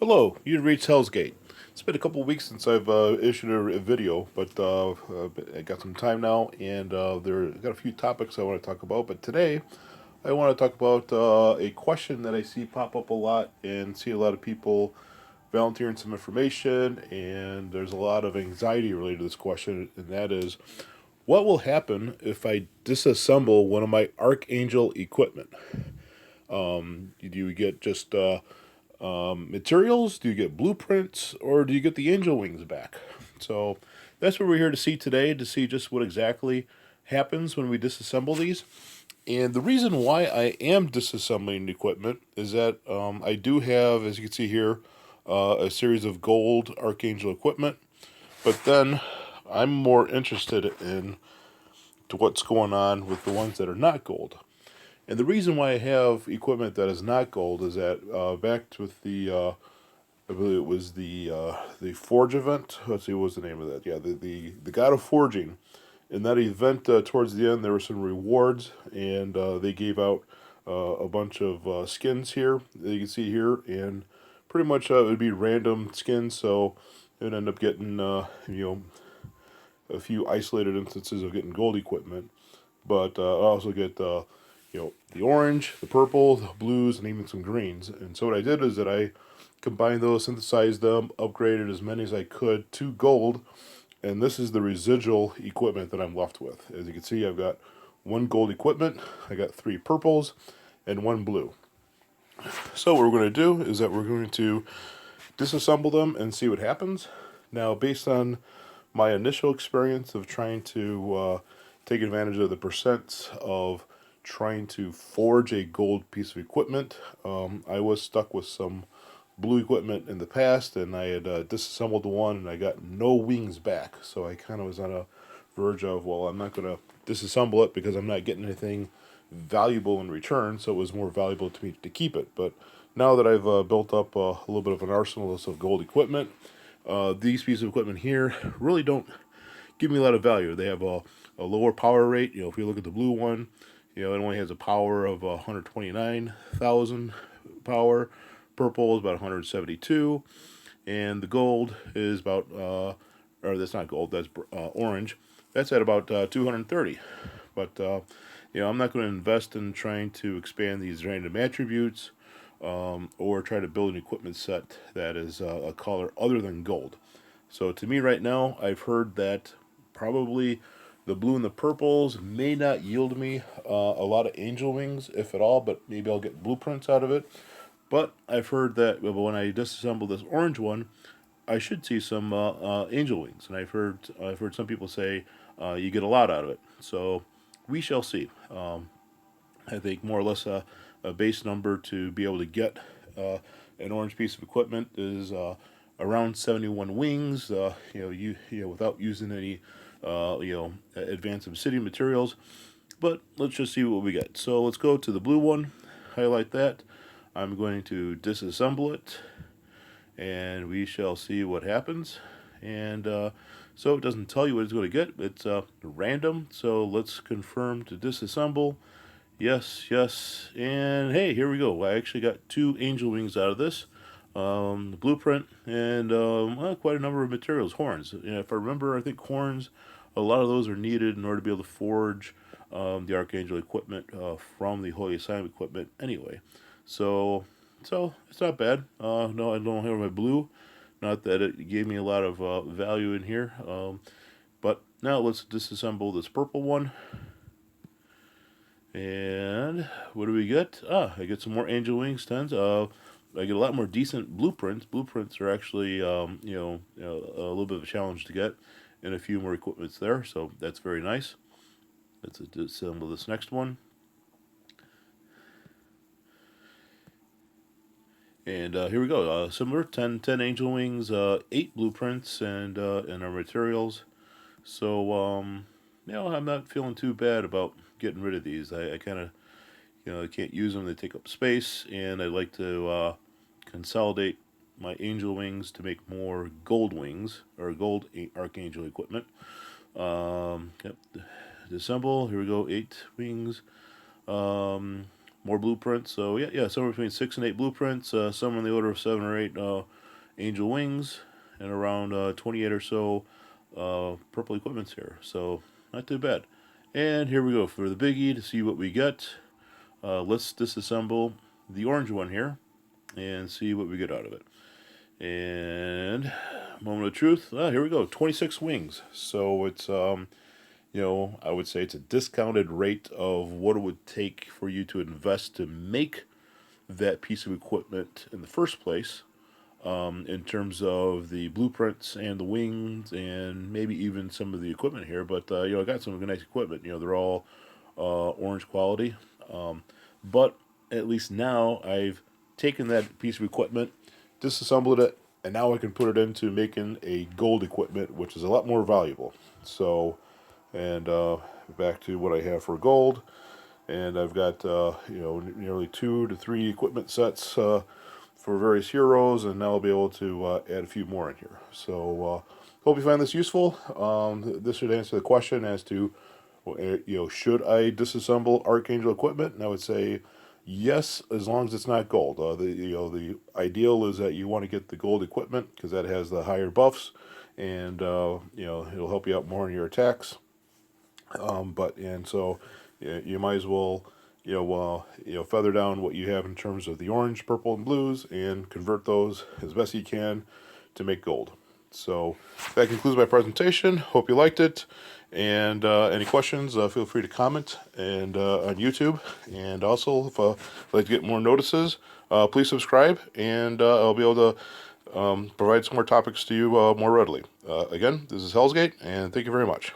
Hello, you reached Hell's Gate. It's been a couple of weeks since I've issued a video, but I got some time now, and there got a few topics I want to talk about. But today, I want to talk about a question that I see pop up a lot, and see a lot of people volunteering some information, and there's a lot of anxiety related to this question, and that is, what will happen if I disassemble one of my Archangel equipment? Do you get just materials? Do you get blueprints, or do you get the angel wings back? So that's what we're here to see today, to see just what exactly happens when we disassemble these. And the reason why I am disassembling equipment is that I do have, as you can see here, a series of gold Archangel equipment, but then I'm more interested in to what's going on with the ones that are not gold. And the reason why I have equipment that is not gold is that back with I believe it was the Forge event. Let's see, what was the name of that? Yeah, the God of Forging. In that event, towards the end, there were some rewards, and they gave out a bunch of skins here that you can see here, and pretty much it would be random skins. So it would end up getting a few isolated instances of getting gold equipment, but I also get the orange, the purple, the blues, and even some greens. And so what I did is that I combined those, synthesized them, upgraded as many as I could to gold, and this is the residual equipment that I'm left with. As you can see, I've got one gold equipment, I got three purples, and one blue. So what we're going to do is that we're going to disassemble them and see what happens. Now, based on my initial experience of trying to take advantage of the percents of trying to forge a gold piece of equipment, I was stuck with some blue equipment in the past, and I had disassembled the one, and I got no wings back. So I kind of was on a verge of, well, I'm not going to disassemble it because I'm not getting anything valuable in return. So it was more valuable to me to keep it. But now that I've built up a little bit of an arsenal of gold equipment, these pieces of equipment here really don't give me a lot of value. They have a lower power rate. If you look at the blue one, it only has a power of 129,000 power. Purple is about 172, and the gold is about, or that's not gold, that's orange. That's at about 230. But I'm not going to invest in trying to expand these random attributes, or try to build an equipment set that is a color other than gold. So to me right now, I've heard that probably the blue and the purples may not yield me a lot of angel wings, if at all, but maybe I'll get blueprints out of it. But I've heard that when I disassemble this orange one, I should see some angel wings, and I've heard some people say you get a lot out of it. So we shall see. I think more or less a base number to be able to get an orange piece of equipment is around 71 wings. Without using any advanced obsidian materials. But let's just see what we get. So let's go to the blue one, highlight that. I'm going to disassemble it, and we shall see what happens. And so it doesn't tell you what it's going to get. It's random. So let's confirm to disassemble. Yes, yes, and hey, here we go. I actually got two angel wings out of this. The blueprint, and quite a number of materials. Horns. If I remember, I think horns, a lot of those are needed in order to be able to forge the Archangel equipment from the Holy Assignment equipment anyway. So it's not bad. No, I don't have my blue. Not that it gave me a lot of value in here. But now let's disassemble this purple one. And what do we get? I get some more angel wings tens. I get a lot more decent blueprints. Blueprints are actually, a little bit of a challenge to get, and a few more equipments there. So that's very nice. Let's assemble this next one. And here we go. Similar, 10 angel wings, 8 blueprints, and our materials. So, I'm not feeling too bad about getting rid of these. I kind of, I can't use them. They take up space, and I like to consolidate my angel wings to make more gold wings, or gold archangel equipment. Yep. Disassemble. Here we go. 8 wings. more blueprints. So yeah, somewhere between 6 and 8 blueprints. Some in the order of 7 or 8 angel wings, and around 28 or so purple equipments here. So not too bad. And here we go for the biggie to see what we get. Let's disassemble the orange one here and see what we get out of it. And moment of truth. Here we go. 26 wings. So it's I would say it's a discounted rate of what it would take for you to invest to make that piece of equipment in the first place. In terms of the blueprints and the wings and maybe even some of the equipment here, but I got some nice equipment. They're all orange quality, but at least now I've taken that piece of equipment, disassembled it, and now I can put it into making a gold equipment, which is a lot more valuable. So, and back to what I have for gold, and I've got nearly 2 to 3 equipment sets for various heroes, and now I'll be able to add a few more in here. So, hope you find this useful. This should answer the question as to should I disassemble Archangel equipment? And I would say yes, as long as it's not gold. The ideal is that you want to get the gold equipment because that has the higher buffs, and it'll help you out more in your attacks. So you might as well feather down what you have in terms of the orange, purple, and blues, and convert those as best you can to make gold. So that concludes my presentation. Hope you liked it. And any questions, feel free to comment and on YouTube. And also, if you'd like to get more notices, please subscribe, and I'll be able to provide some more topics to you more readily. Again, this is Hellsgate, and thank you very much.